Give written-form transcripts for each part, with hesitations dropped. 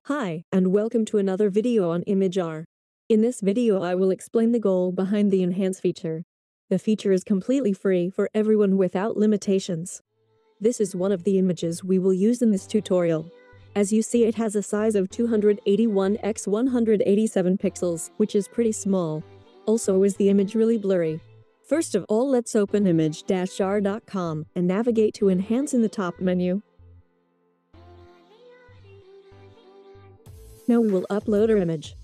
Hi, and welcome to another video on ImagR. In this video I will explain the goal behind the Enhance feature. The feature is completely free for everyone without limitations. This is one of the images we will use in this tutorial. As you see, it has a size of 281 x 187 pixels, which is pretty small. Also, is the image really blurry? First of all, let's open imag-r.com and navigate to Enhance in the top menu. Now we will upload our image.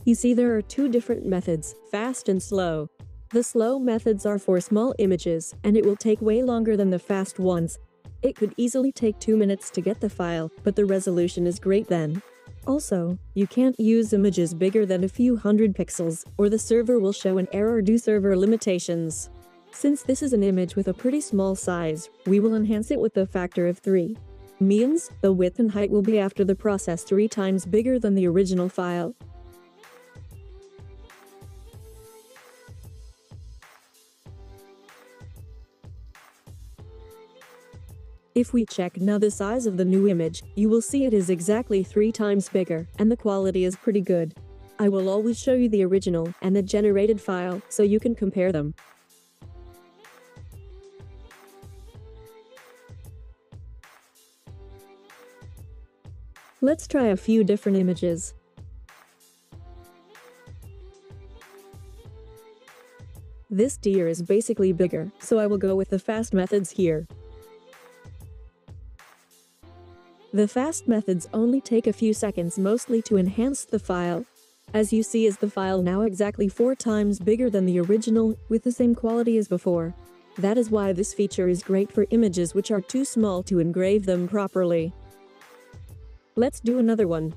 You see there are two different methods, fast and slow. The slow methods are for small images, and it will take way longer than the fast ones. It could easily take 2 minutes to get the file, but the resolution is great then. Also, you can't use images bigger than a few hundred pixels, or the server will show an error due to server limitations. Since this is an image with a pretty small size, we will enhance it with a factor of 3. Means, the width and height will be after the process 3 times bigger than the original file. If we check now the size of the new image, you will see it is exactly 3 times bigger, and the quality is pretty good. I will always show you the original and the generated file, so you can compare them. Let's try a few different images. This deer is basically bigger, so I will go with the fast methods here. The fast methods only take a few seconds mostly to enhance the file. As you see, is the file now exactly 4 times bigger than the original, with the same quality as before. That is why this feature is great for images which are too small to engrave them properly. Let's do another one.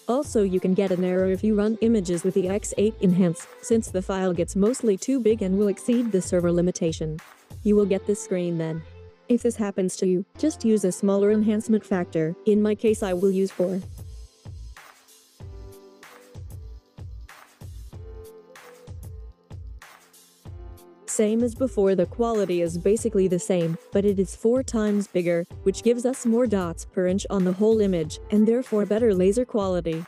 Also, you can get an error if you run images with the X8 Enhance, since the file gets mostly too big and will exceed the server limitation. You will get this screen then. If this happens to you, just use a smaller enhancement factor. In my case, I will use 4. Same as before, the quality is basically the same, but it is 4 times bigger, which gives us more dots per inch on the whole image, and therefore better laser quality.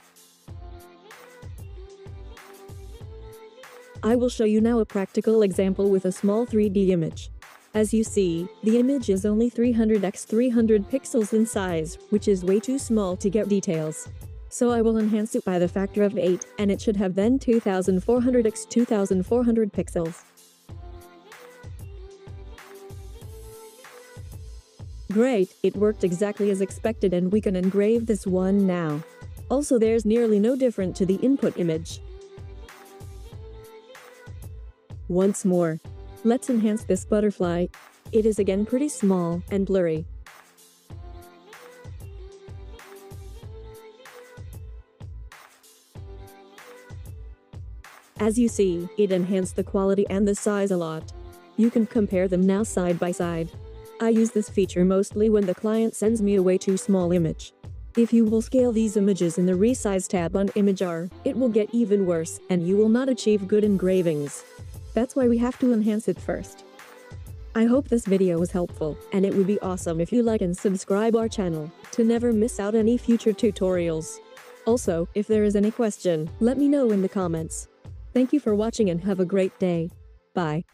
I will show you now a practical example with a small 3D image. As you see, the image is only 300 x 300 pixels in size, which is way too small to get details. So I will enhance it by the factor of 8, and it should have then 2400 x 2400 pixels. Great, it worked exactly as expected, and we can engrave this one now. Also, there's nearly no different to the input image. Once more, let's enhance this butterfly. It is again pretty small and blurry. As you see, it enhanced the quality and the size a lot. You can compare them now side by side. I use this feature mostly when the client sends me a way too small image. If you will scale these images in the Resize tab on ImagR, it will get even worse, and you will not achieve good engravings. That's why we have to enhance it first. I hope this video was helpful, and it would be awesome if you like and subscribe our channel to never miss out any future tutorials. Also, if there is any question, let me know in the comments. Thank you for watching and have a great day. Bye.